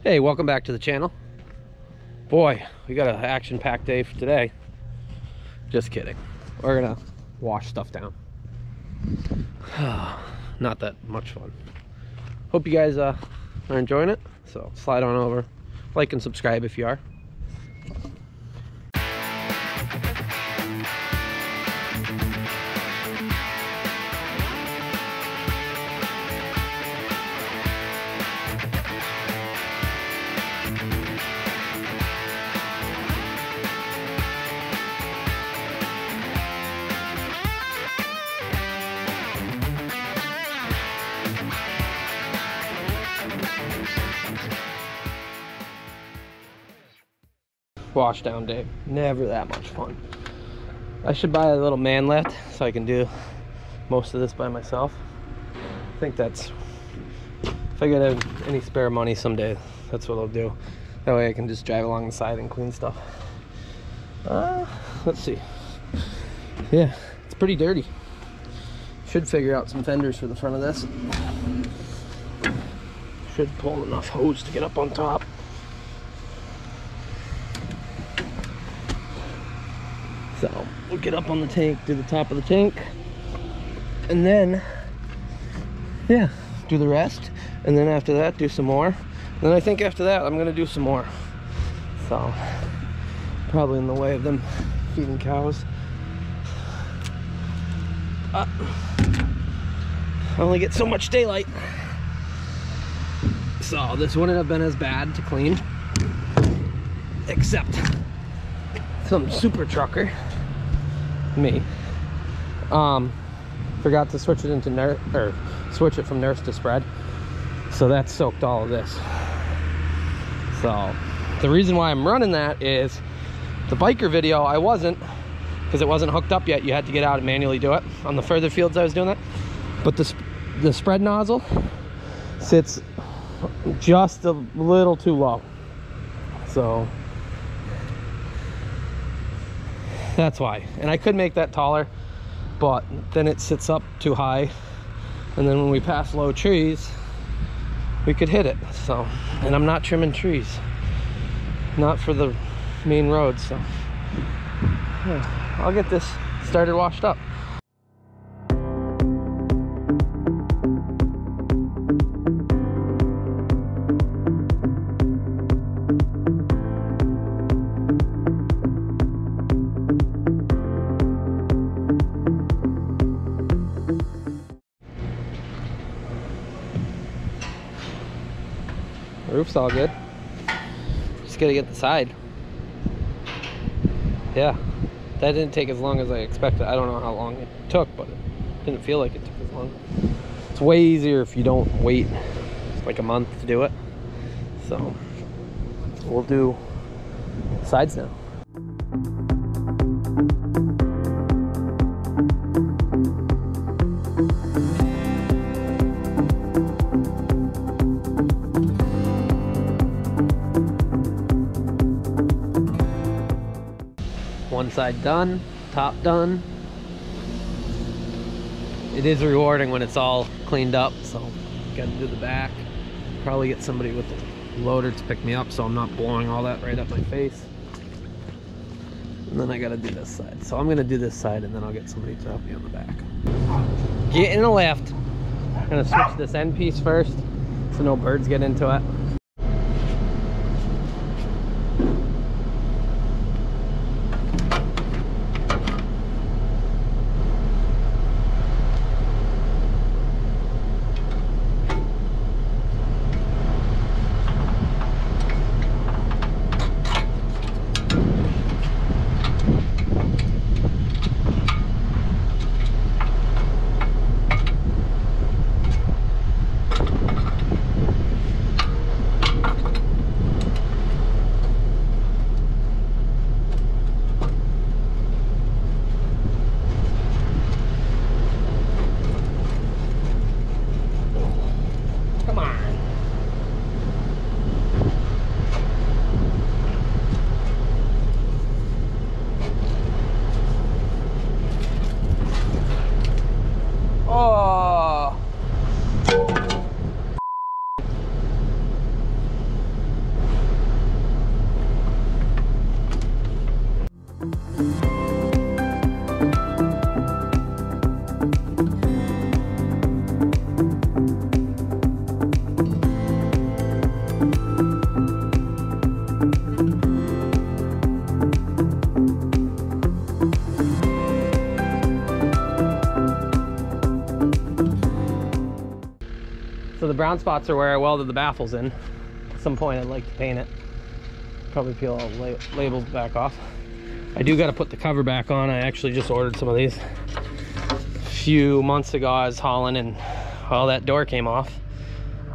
Hey, welcome back to the channel. Boy, we got an action-packed day for today. Just kidding. We're gonna wash stuff down. Not that much fun. Hope you guys are enjoying it. So slide on over, like and subscribe if you are. Wash down day, never that much fun. I should buy a little man lift so I can do most of this by myself. I think that's, if I get any spare money someday, that's what I'll do. That way I can just drive along the side and clean stuff. Let's see. Yeah, it's pretty dirty. Should figure out some fenders for the front of this. Should pull enough hose to get up on top. So we'll get up on the tank, do the top of the tank, and then, yeah, do the rest. And then after that, do some more. And then I think after that, I'm gonna do some more. So, probably in the way of them feeding cows. I only get so much daylight. So this wouldn't have been as bad to clean, except some super trucker, me, forgot to switch it into switch it from nurse to spread, so that soaked all of this. So the reason why I'm running that is the biker video I wasn't, because it wasn't hooked up yet. You had to get out and manually do it. On the further fields I was doing that, but the spread nozzle sits just a little too low, so that's why. And I could make that taller, but then it sits up too high, and then when we pass low trees we could hit it. So, and I'm not trimming trees, not for the main road. So yeah, I'll get this started, washed up. Roof's all good. Just gotta get the side. Yeah, that didn't take as long as I expected. I don't know how long it took, but it didn't feel like it took as long. It's way easier if you don't wait like a month to do it. So we'll do sides now. One side done, top done. It is rewarding when it's all cleaned up, so gotta do the back. Probably get somebody with a loader to pick me up so I'm not blowing all that right up my face. And then I gotta do this side. So I'm gonna do this side and then I'll get somebody to help me on the back. Get in the left. I'm gonna switch this end piece first so no birds get into it. brown spots are where I welded the baffles in. At some point I'd like to paint it. Probably peel all the labels back off. I do got to put the cover back on. I actually just ordered some of these a few months ago. I was hauling and all that door came off,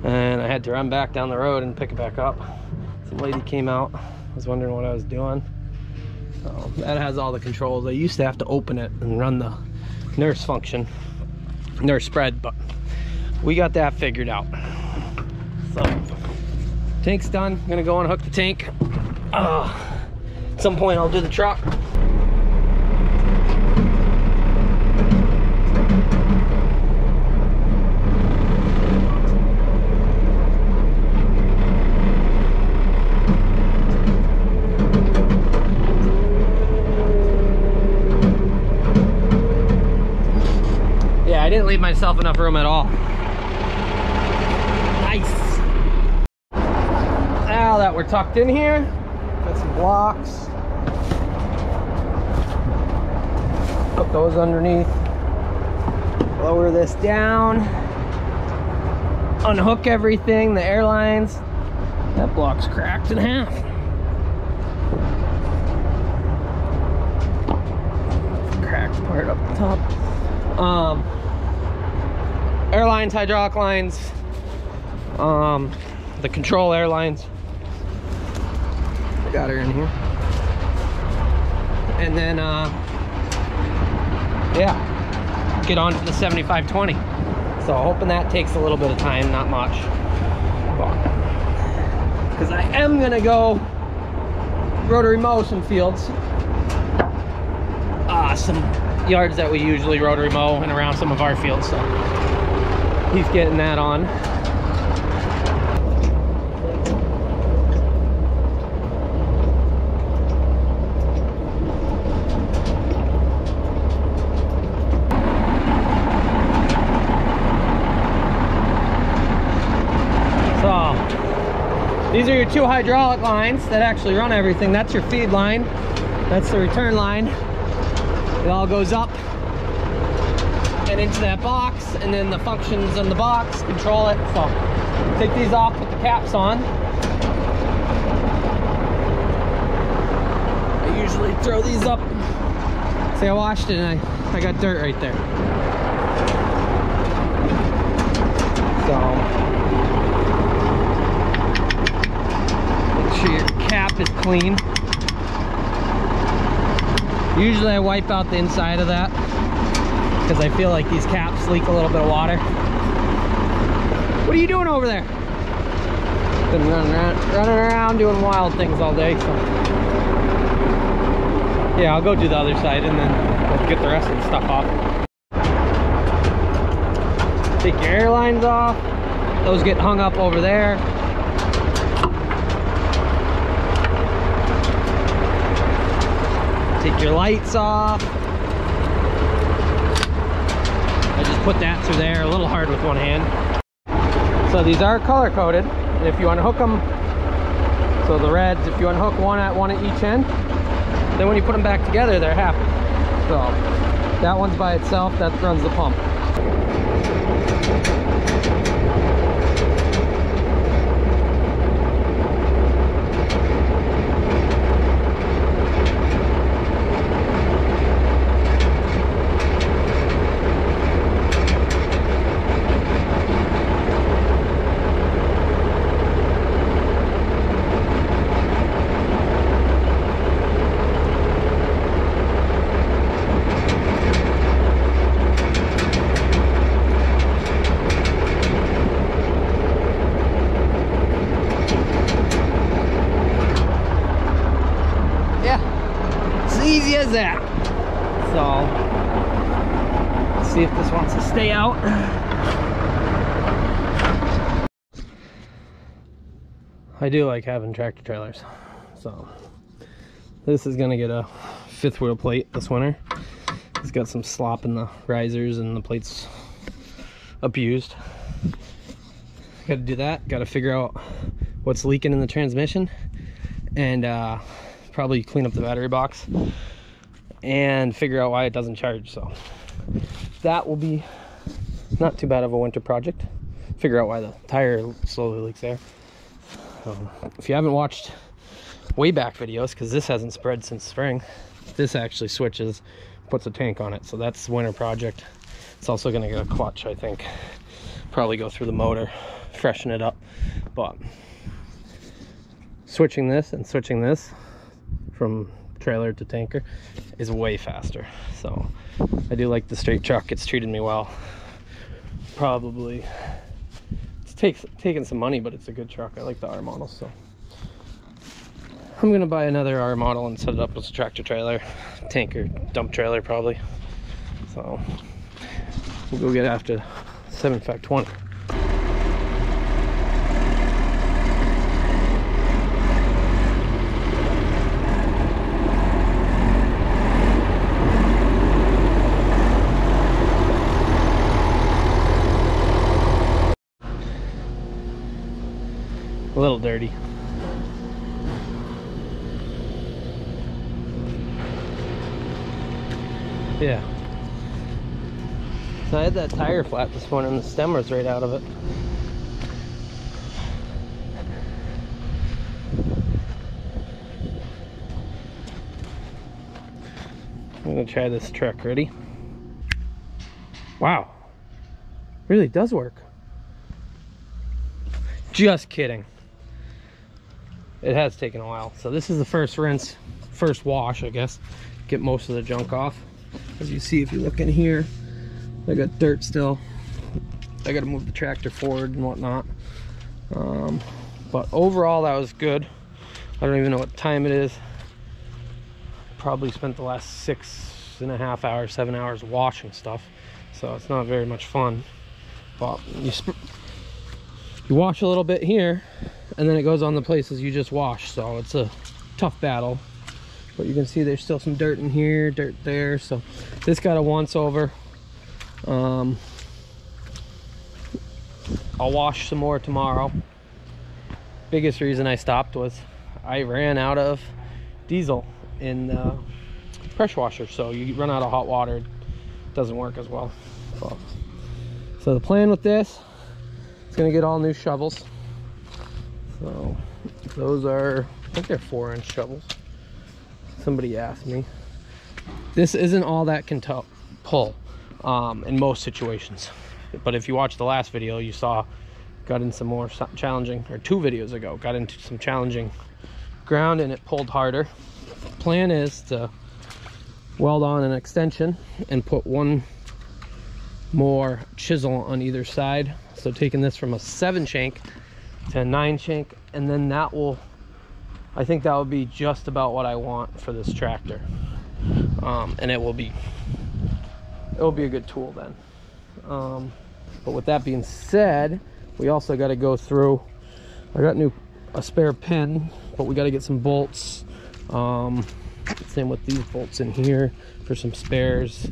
and I had to run back down the road and pick it back up. Some lady came out, was wondering what I was doing. So that has all the controls. I used to have to open it and run the nurse function, nurse spread, but we got that figured out. So tank's done. I'm gonna go unhook the tank. At some point I'll do the truck. Yeah, I didn't leave myself enough room at all. Nice. Now that we're tucked in here, got some blocks. Put those underneath. Lower this down. Unhook everything, the airlines. That block's cracked in half. Cracked part up the top. Airlines, hydraulic lines, the control airlines. I got her in here. And then, yeah, get on to the 7520. So hoping that takes a little bit of time, not much. Because I am gonna go rotary motion fields. Some yards that we usually rotary mow and around some of our fields. So he's getting that on. So these are your two hydraulic lines that actually run everything. That's your feed line. That's the return line. It all goes up and into that box, and then the functions in the box control it. So take these off, put the caps on. I usually throw these up. See, I washed it and I got dirt right there. So make sure your cap is clean. Usually I wipe out the inside of that because I feel like these caps leak a little bit of water. What are you doing over there? Been running around doing wild things all day. So yeah, I'll go do the other side and then we'll get the rest of the stuff off. Take your airlines off. Those get hung up over there. Take your lights off. I just put that through there, a little hard with one hand. So these are color coded, and if you unhook them, so the reds, if you unhook one at each end, then when you put them back together, they're happy. So that one's by itself, that runs the pump. Easy as that. So let's see if this wants to stay out. I do like having tractor trailers. So this is gonna get a fifth wheel plate this winter. It's got some slop in the risers and the plate's abused. Got to do that. Got to figure out what's leaking in the transmission, and probably clean up the battery box and figure out why it doesn't charge. So that will be not too bad of a winter project. figure out why the tire slowly leaks there. If you haven't watched way back videos, because this hasn't spread since spring, this actually switches, puts a tank on it. So that's the winter project. It's also going to get a clutch, I think. Probably go through the motor, freshen it up. But switching this and switching this from trailer to tanker is way faster. So I do like the straight truck. It's treated me well. Probably it's taken some money, but it's a good truck. I like the R model, so I'm gonna buy another R model and set it up as a tractor trailer, tanker, dump trailer probably. So we'll go get after 7520. A little dirty. Yeah. So I had that tire flat this morning, the stem was right out of it. I'm gonna try this trick. Ready? Wow. Really does work. Just kidding. It has taken a while. So this is the first rinse, first wash, I guess. Get most of the junk off. As you see, if you look in here, I got dirt still. I gotta move the tractor forward and whatnot. But overall, that was good. I don't even know what time it is. Probably spent the last 6.5 hours, 7 hours washing stuff. So it's not very much fun. But you wash a little bit here, and then it goes on the places you just washed. So it's a tough battle. But you can see there's still some dirt in here, dirt there. So this got a once over. I'll wash some more tomorrow. Biggest reason I stopped was I ran out of diesel in the pressure washer. So you run out of hot water, it doesn't work as well. So the plan with this, it's gonna get all new shovels. So those are, I think they're 4-inch shovels. Somebody asked me. This isn't all that can pull in most situations. But if you watched the last video, you saw, got in some more challenging, or 2 videos ago, got into some challenging ground and it pulled harder. Plan is to weld on an extension and put one more chisel on either side. So taking this from a 7 shank to a 9 shank, and then that will, I think that would be just about what I want for this tractor. And it will be a good tool then. But with that being said, we also got to go through, I got a spare pin, but we got to get some bolts. Same with these bolts in here for some spares.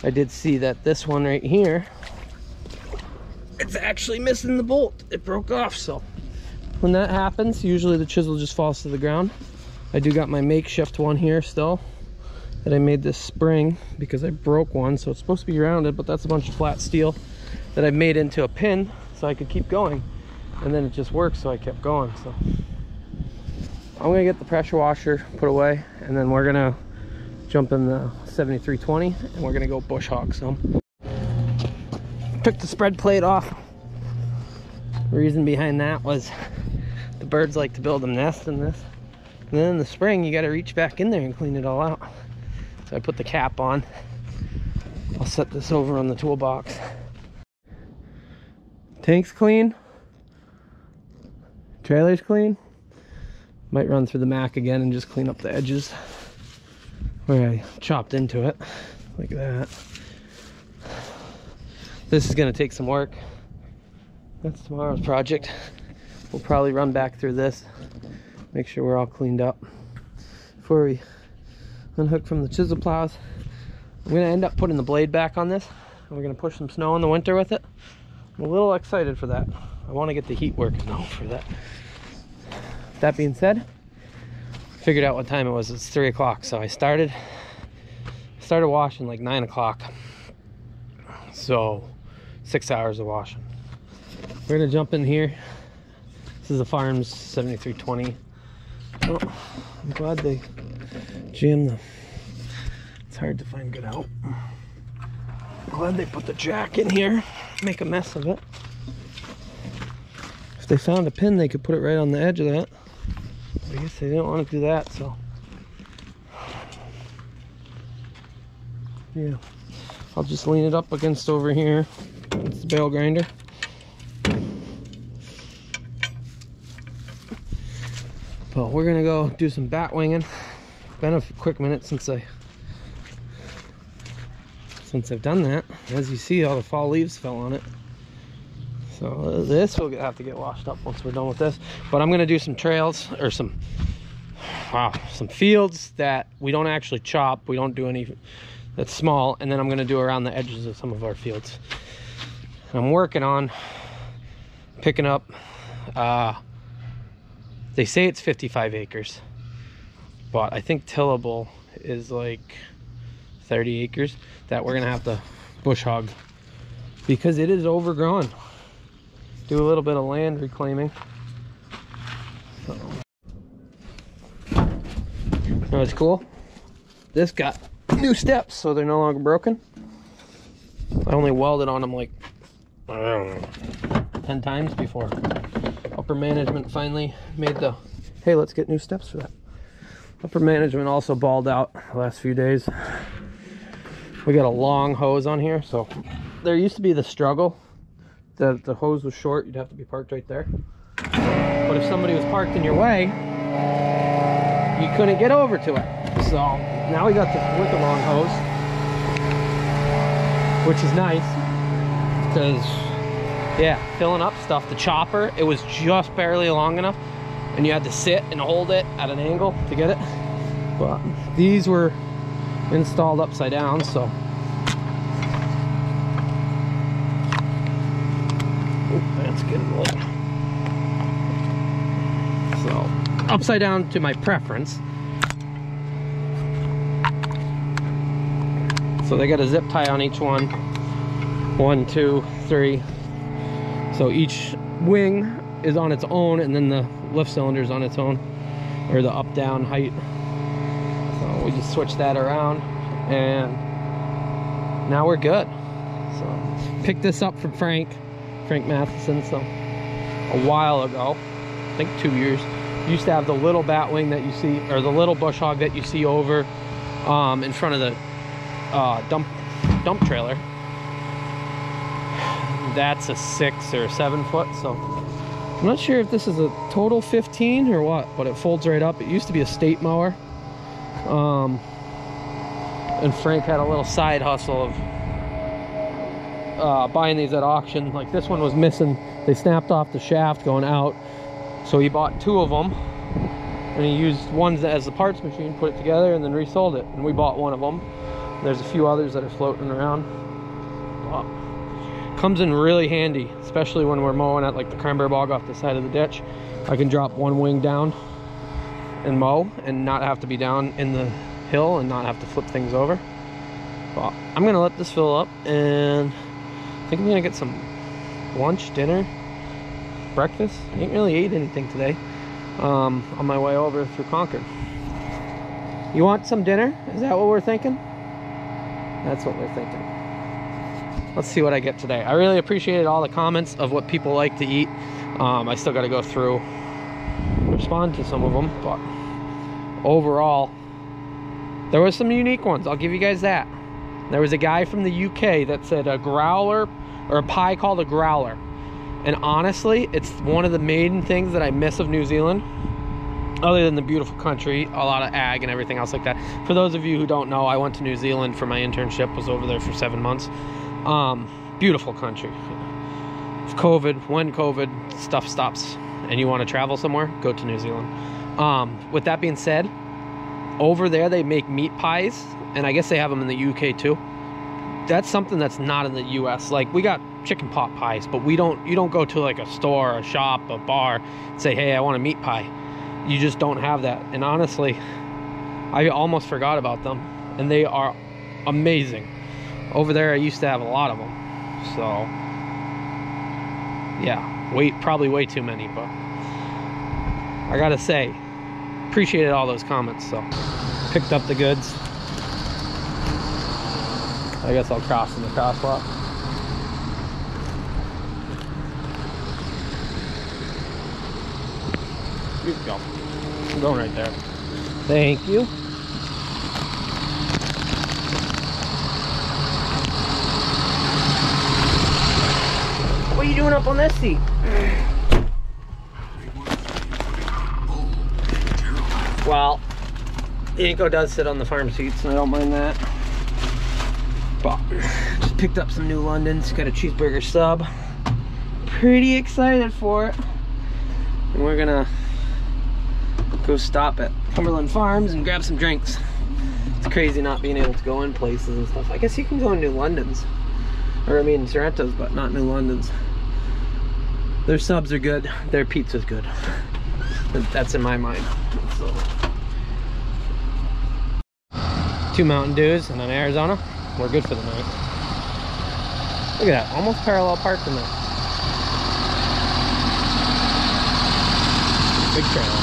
I did see that this one right here, it's actually missing the bolt. It broke off. So when that happens, usually the chisel just falls to the ground. I do got my makeshift one here still that I made this spring because I broke one, so it's supposed to be rounded, but that's a bunch of flat steel that I made into a pin so I could keep going, and then it just worked, so I kept going. So I'm gonna get the pressure washer put away, and then we're gonna jump in the 7320 and we're gonna go bush hog some. Took the spread plate off. The reason behind that was the birds like to build a nest in this, and then in the spring you got to reach back in there and clean it all out. So I put the cap on. I'll set this over on the toolbox. Tank's clean, trailer's clean. Might run through the Mac again and just clean up the edges where I chopped into it, like that. This is gonna take some work. That's tomorrow's project. We'll probably run back through this, make sure we're all cleaned up before we unhook from the chisel plows. I'm gonna end up putting the blade back on this, and we're gonna push some snow in the winter with it. I'm a little excited for that. I want to get the heat working though for that. That being said, figured out what time it was. It's 3 o'clock, so I started washing like 9 o'clock. So 6 hours of washing. We're gonna jump in here. This is the Farms 7320. Oh, I'm glad they jammed the... It's hard to find good out. I'm glad they put the jack in here. Make a mess of it. If they found a pin, they could put it right on the edge of that. I guess they didn't want to do that, so... Yeah. I'll just lean it up against over here. It's the bale grinder. But we're gonna go do some bat winging. Been a quick minute since I've done that. As you see, all the fall leaves fell on it. So this will have to get washed up once we're done with this. But I'm gonna do some trails, or some fields that we don't actually chop. We don't do any that's small, and then I'm gonna do around the edges of some of our fields. And I'm working on picking up, they say it's 55 acres, but I think tillable is like 30 acres that we're gonna have to bush hog because it is overgrown. Do a little bit of land reclaiming. So. You know what's cool? This got new steps, so they're no longer broken. I only welded on them like, I don't know, 10 times before upper management finally made the, hey, let's get new steps for that. Upper management also balled out the last few days. We got a long hose on here, so there used to be the struggle that the hose was short, you'd have to be parked right there. But if somebody was parked in your way, you couldn't get over to it. So now we got with the long hose, which is nice because, yeah, filling up stuff. The chopper, it was just barely long enough, and you had to sit and hold it at an angle to get it. But these were installed upside down, so that's getting low. So upside down to my preference. So they got a zip tie on each one. 1, 2, 3. So each wing is on its own, and then the lift cylinder is on its own, or the up down height. So we just switch that around, and now we're good. So picked this up from Frank Matheson. So a while ago, I think 2 years, used to have the little bat wing that you see, or the little bush hog that you see over in front of the dump trailer. That's a 6 or 7 foot, so I'm not sure if this is a total 15 or what, but it folds right up. It used to be a state mower, and Frank had a little side hustle of buying these at auction. Like this one was missing, they snapped off the shaft going out, so he bought 2 of them, and he used one as the parts machine, put it together, and then resold it. And we bought one of them. There's a few others that are floating around. Wow. Comes in really handy, especially when we're mowing at like the cranberry bog off the side of the ditch. I can drop one wing down and mow and not have to be down in the hill and not have to flip things over. But I'm gonna let this fill up, and I think I'm gonna get some lunch, dinner, breakfast. I ain't really ate anything today on my way over through Concord. You want some dinner? Is that what we're thinking? That's what we're thinking. Let's see what I get today. I really appreciated all the comments of what people like to eat. I still got to go through, respond to some of them, but overall, there was some unique ones. I'll give you guys that. There was a guy from the UK that said a growler, or a pie called a growler. And honestly, it's one of the main things that I miss of New Zealand. Other than the beautiful country, a lot of ag and everything else like that. For those of you who don't know, I went to New Zealand for my internship, was over there for 7 months. Beautiful country. When COVID stuff stops and you want to travel somewhere, go to New Zealand. With that being said, over there they make meat pies, and I guess they have them in the UK too. That's something that's not in the US. Like, we got chicken pot pies, but you don't go to like a store, a shop, a bar, and say, hey, I want a meat pie. You just don't have that. And honestly, I almost forgot about them, and they are amazing. Over there I used to have a lot of them. So Yeah, probably way too many, but I gotta say, appreciated all those comments, so picked up the goods. I guess I'll cross in the crosswalk. You go. I'm going right there. Thank you. What are you doing up on this seat? Well, Yanko does sit on the farm seats, and I don't mind that. But just picked up some new Londons. Got a cheeseburger sub. Pretty excited for it. And we're gonna go stop at Cumberland Farms and grab some drinks. It's crazy not being able to go in places and stuff. I guess you can go in New Londons. Or I mean Sorrento's, but not New London's. Their subs are good. Their pizza's good. That's in my mind. So, 2 Mountain Dews and an Arizona. We're good for the night. Look at that. Almost parallel parked in there. Big trailer.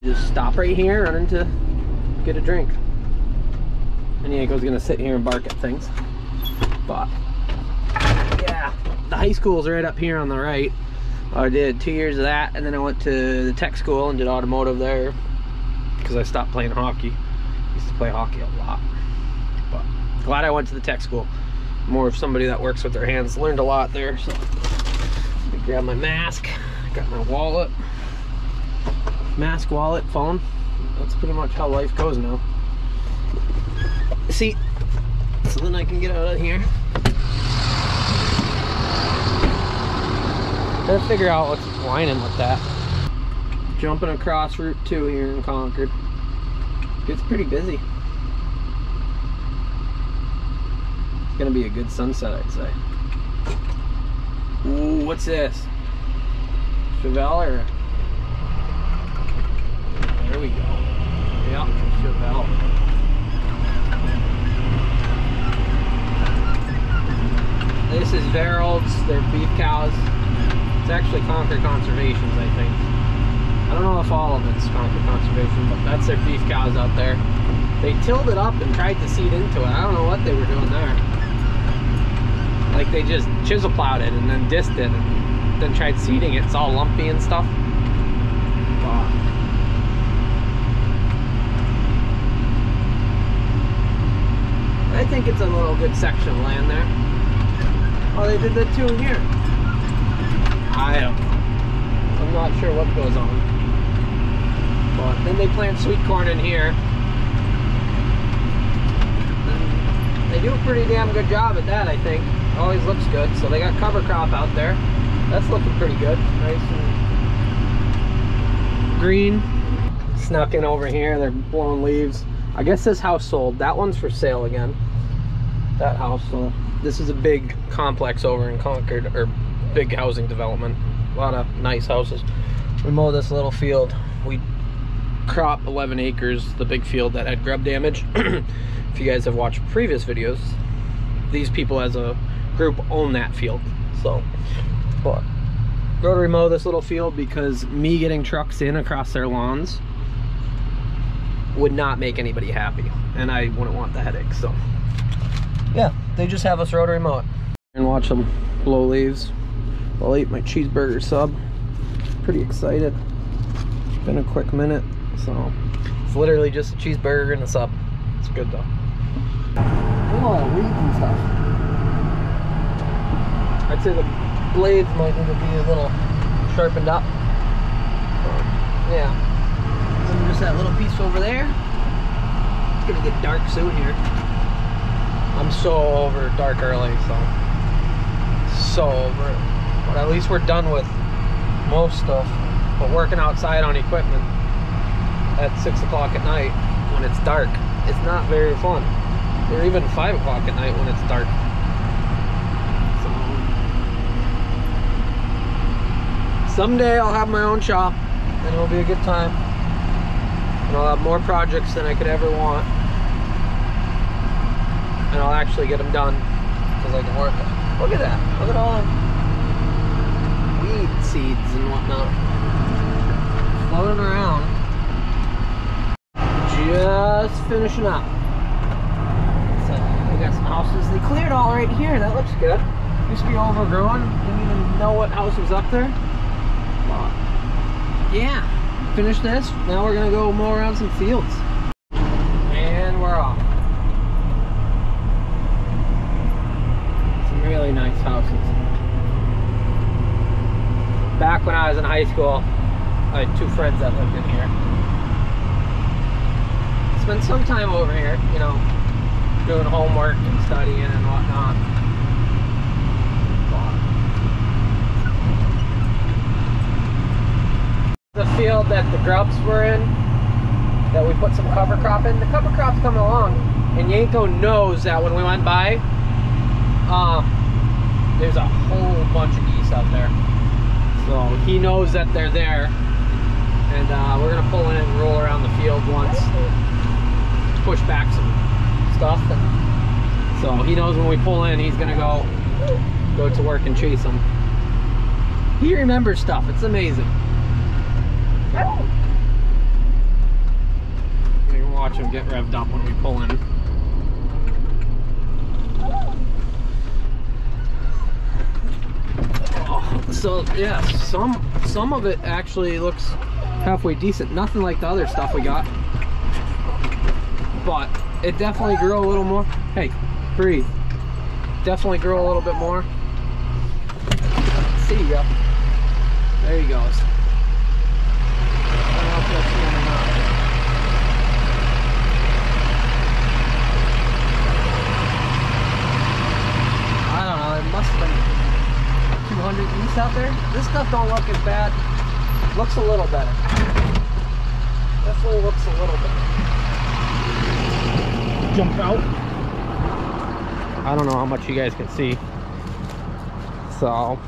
Just stop right here, run into get a drink. And Yanko's gonna sit here and bark at things. But yeah, the high school's right up here on the right. I did 2 years of that, and then I went to the tech school and did automotive there because I stopped playing hockey. Used to play hockey a lot. But glad I went to the tech school. More of somebody that works with their hands. Learned a lot there. So let me grab my mask. Got my wallet. Mask, wallet, phone. That's pretty much how life goes now. Seat, so then I can get out of here. Gotta figure out what's whining with that. Jumping across Route 2 here in Concord. Gets pretty busy. It's gonna be a good sunset, I'd say. Ooh, what's this? Chevelle or? There we go. Yep, Chevelle. This is Verald's, they're beef cows. It's actually Concord Conservations, I think. I don't know if all of it's Concord Conservation, but that's their beef cows out there. They tilled it up and tried to seed into it. I don't know what they were doing there. Like they just chisel plowed it and then dissed it and then tried seeding it. It's all lumpy and stuff. Wow. I think it's a little good section of land there. Oh, they did that too here. I don't know. I'm not sure what goes on. But then they plant sweet corn in here. And they do a pretty damn good job at that, I think. Always looks good. So they got cover crop out there. That's looking pretty good. Nice and green. Snuck in over here. They're blowing leaves. I guess this house sold. That one's for sale again. That house. So this is a big complex over in Concord, or big housing development. A lot of nice houses. We mow this little field. We crop 11 acres, the big field that had grub damage. If you guys have watched previous videos, these people as a group own that field. So, but rotary mow this little field because me getting trucks in across their lawns would not make anybody happy, and I wouldn't want the headache. So yeah, they just have us rotary mow it and watch them blow leaves. I'll eat my cheeseburger sub. Pretty excited. It's been a quick minute, so it's literally just a cheeseburger and a sub. It's good though. There's a lot of weeds and stuff. I'd say the blades might need to be a little sharpened up. Yeah. And just that little piece over there. It's gonna get dark soon here. I'm so over dark early, so over it. But at least we're done with most stuff. But working outside on equipment at 6 o'clock at night when it's dark, it's not very fun. Or even 5 o'clock at night when it's dark. So someday I'll have my own shop and it'll be a good time. And I'll have more projects than I could ever want. and I'll actually get them done because I can work it. Look at that. Look at all the weed seeds and whatnot floating around. Just finishing up. So we got some houses. They cleared all right here. That looks good. Used to be overgrown. Didn't even know what house was up there. But yeah, finish this. Now we're gonna go mow around some fields. And we're off. Some really nice houses. Back when I was in high school, I had 2 friends that lived in here. Spent some time over here, you know, doing homework and studying and whatnot. The field that the grubs were in, that we put some cover crop in, the cover crop's coming along, and Yanko knows that when we went by, there's a whole bunch of geese out there. So he knows that they're there, and we're gonna pull in and roll around the field once, push back some stuff, and so he knows when we pull in, he's gonna go to work and chase them. He remembers stuff. It's amazing. You can watch him get revved up when we pull in. So yeah, some of it actually looks halfway decent. Nothing like the other stuff we got, but it definitely grew a little more. Hey, breathe. Definitely grew a little bit more. See ya. There he goes. I don't know if you'll see him or not. I don't know. It must have been 200 geese out there. This stuff don't look as bad. Looks a little better. Definitely looks a little better. Jump out. I don't know how much you guys can see. So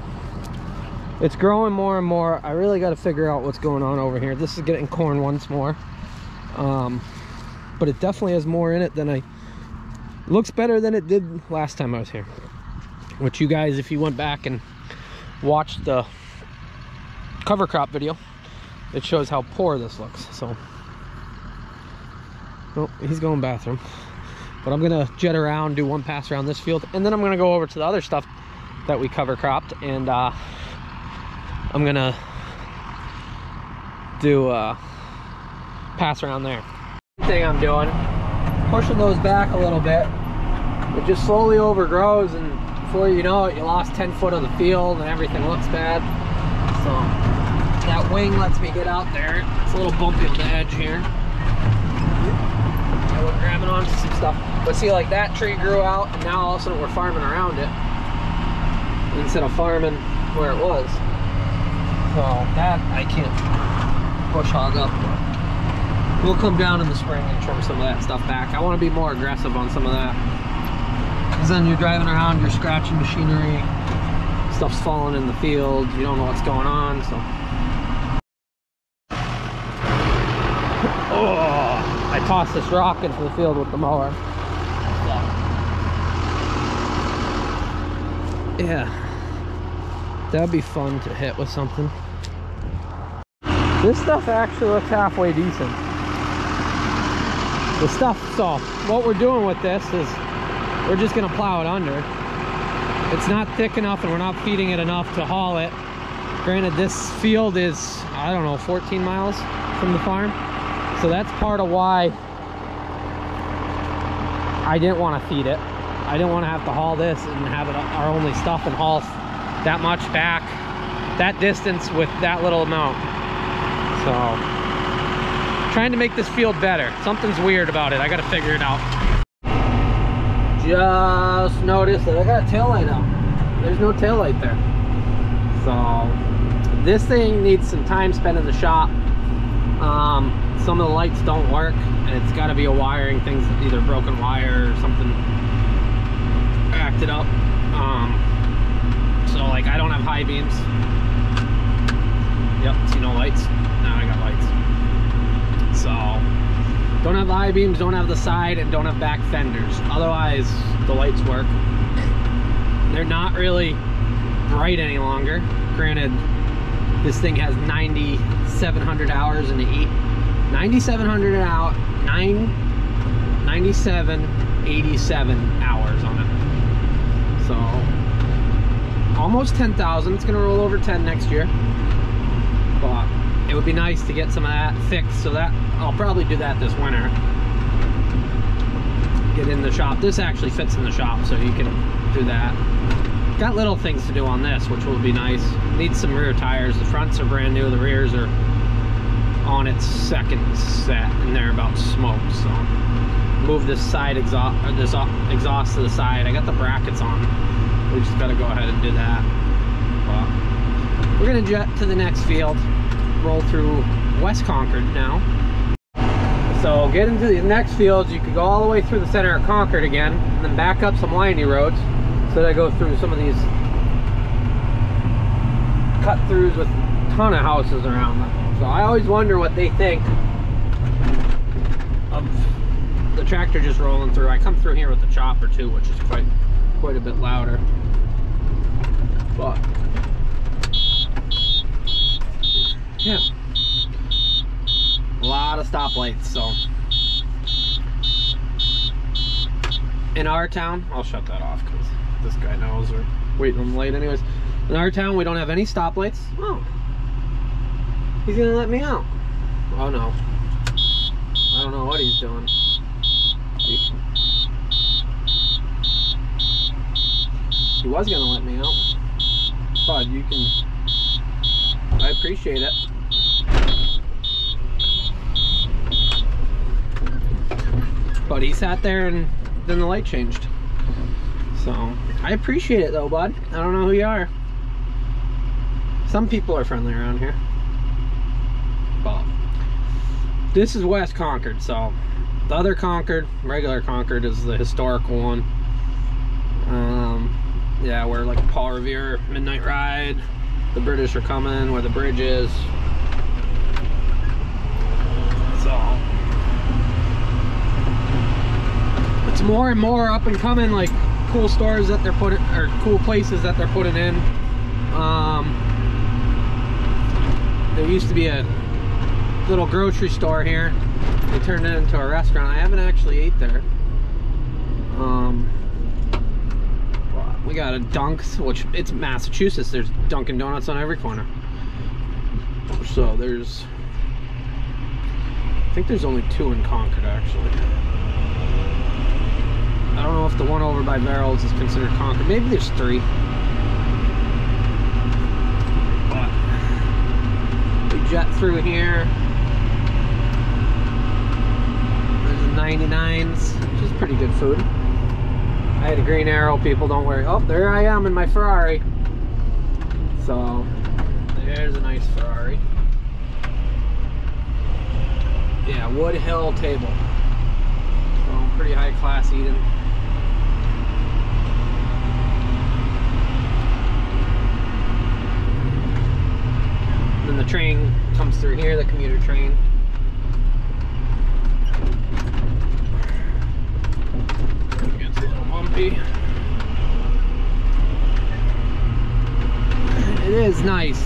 it's growing more and more. I really got to figure out what's going on over here. This is getting corn once more. But it definitely has more in it than it looks better than it did last time I was here. Which you guys, if you went back and watched the cover crop video, it shows how poor this looks. So oh, he's going bathroom, but I'm gonna jet around, do one pass around this field, and then I'm gonna go over to the other stuff that we cover cropped, and I'm gonna do a pass around there. Thing I'm doing, pushing those back a little bit. It just slowly overgrows, and before you know it, you lost 10 foot of the field and everything looks bad. So that wing lets me get out there. It's a little bumpy on the edge here. Yeah, we're grabbing onto some stuff. But see, like that tree grew out, and now all of a sudden we're farming around it instead of farming where it was. So that I can't push hog up. We'll come down in the spring and trim some of that stuff back. I want to be more aggressive on some of that. Because then you're driving around, you're scratching machinery, stuff's falling in the field, you don't know what's going on, so. Oh, I tossed this rock into the field with the mower. Yeah, that'd be fun to hit with something. This stuff actually looks halfway decent. The stuff, so what we're doing with this is we're just gonna plow it under. It's not thick enough and we're not feeding it enough to haul it. Granted, this field is, I don't know, 14 miles from the farm. So that's part of why I didn't want to feed it. I didn't want to have to haul this and have it our only stuff and haul that much back, that distance with that little amount. So, trying to make this field better. Something's weird about it. I gotta figure it out. Just noticed that I got a taillight out. There's no taillight there. So, this thing needs some time spent in the shop. Some of the lights don't work, and it's gotta be a wiring thing, either broken wire or something acted up. So like I don't have high beams. Yep, see no lights. Now I got lights. So Don't have the high beams, don't have the side, and don't have back fenders. Otherwise, the lights work. They're not really bright any longer. Granted, this thing has 9,700 hours in the 9,700 out, 9,787 hours on it. So, almost 10,000. It's gonna roll over 10 next year. But it would be nice to get some of that fixed, so that I'll probably do that this winter. Get in the shop. This actually fits in the shop, so you can do that. Got little things to do on this, which will be nice. Needs some rear tires. The fronts are brand new, the rears are on its second set, and they're about smoked. So move this side exhaust, or this exhaust to the side. I got the brackets on. We just gotta go ahead and do that. But we're gonna jet to the next field, roll through West Concord now. So get into the next fields. You could go all the way through the center of Concord again, and then back up some windy roads. So I go through some of these cut throughs with a ton of houses around them. So I always wonder what they think of the tractor just rolling through. I come through here with the chopper too, which is quite a bit louder. But yeah, a lot of stoplights. So in our town, I'll shut that off because this guy knows we're waiting on the light anyways. In our town, we don't have any stoplights. Oh, he's gonna let me out. Oh no, I don't know what he's doing. He was gonna let me out. Bud, you can, I appreciate it. But he sat there and then the light changed. So I appreciate it though, bud. I don't know who you are. Some people are friendly around here. But this is West Concord, so the other Concord, regular Concord, is the historical one. Yeah, where like Paul Revere Midnight Ride, the British are coming, where the bridge is. So it's more and more up and coming, like cool stores that they're putting, or cool places that they're putting in. There used to be a little grocery store here. They turned it into a restaurant. I haven't actually ate there. We got a Dunk's, which it's Massachusetts. There's Dunkin' Donuts on every corner. So there's, I think there's only 2 in Concord actually. I don't know if the one over by Verrills is considered Concord. Maybe there's 3. But we jet through here. There's the 99s, which is pretty good food. I had a green arrow, people, don't worry. Oh, there I am in my Ferrari. So there's a nice Ferrari. Yeah, wood hill table. So pretty high class eating. Then the train comes through here, the commuter train. It's a little bumpy. It is nice.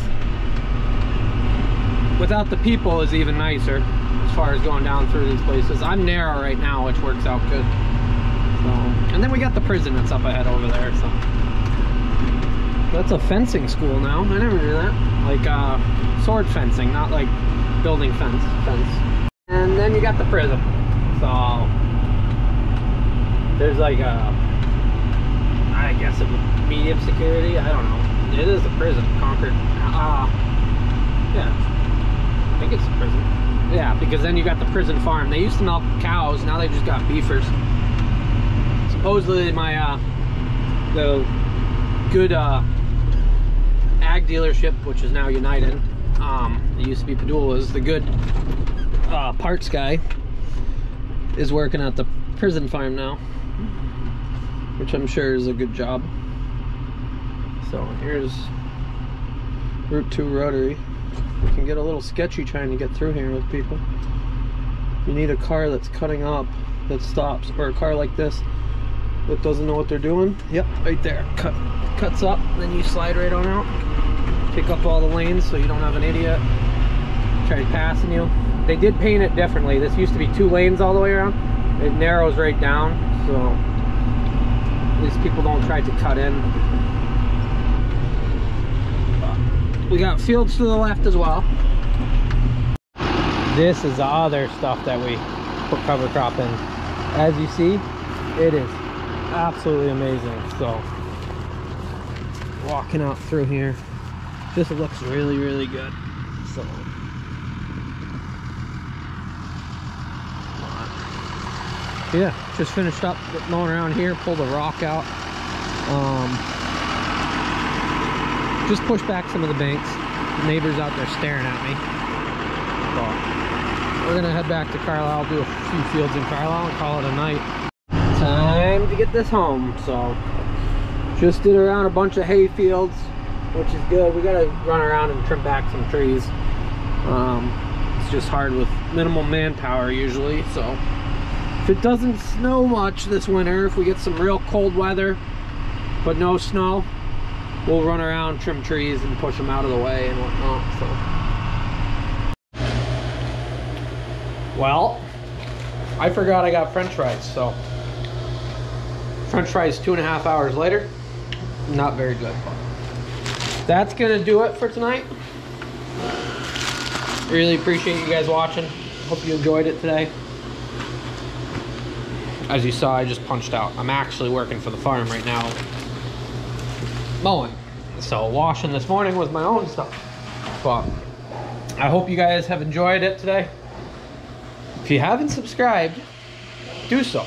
Without the people is even nicer as far as going down through these places. I'm narrow right now, which works out good. So, and then we got the prison that's up ahead over there. So that's a fencing school now. I never knew that. Like sword fencing, not like building fence. And then you got the prison. So there's like a, I guess a medium security. I don't know. It is a prison, Concord. Yeah, I think it's a prison. Yeah, because then you got the prison farm. They used to milk cows. Now they just got beefers. Supposedly my the good ag dealership, which is now United, it used to be Padula's, the good parts guy is working at the prison farm now, which I'm sure is a good job. So here's Route 2 Rotary. It can get a little sketchy trying to get through here with people. You need a car that's cutting up, that stops, or a car like this that doesn't know what they're doing. Yep, right there. Cuts up, then you slide right on out. Pick up all the lanes so you don't have an idiot try passing you. They did paint it differently. This used to be 2 lanes all the way around. It narrows right down, so at least people don't try to cut in. We got fields to the left as well. This is the other stuff that we put cover crop in. As you see, it is absolutely amazing. So walking out through here, this looks really, really good. So yeah, just finished up mowing around here, pulled a rock out. Just pushed back some of the banks. The neighbors out there staring at me. So we're gonna head back to Carlisle, do a few fields in Carlisle and call it a night. Time to get this home. So just did around a bunch of hay fields, which is good. We gotta run around and trim back some trees. It's just hard with minimal manpower usually, so if it doesn't snow much this winter, if we get some real cold weather but no snow, we'll run around, trim trees and push them out of the way and whatnot. So well, I forgot I got french fries, so french fries 2.5 hours later, not very good. That's gonna do it for tonight. Really appreciate you guys watching. Hope you enjoyed it today. As you saw, I just punched out. I'm actually working for the farm right now, mowing. So washing this morning was my own stuff. But I hope you guys have enjoyed it today. If you haven't subscribed, do so.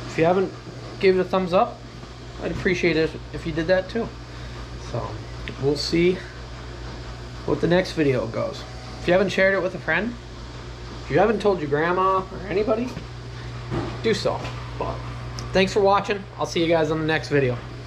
If you haven't gave it a thumbs up, I'd appreciate it if you did that too. So we'll see what the next video goes. If you haven't shared it with a friend, if you haven't told your grandma or anybody, do so. But thanks for watching. I'll see you guys on the next video.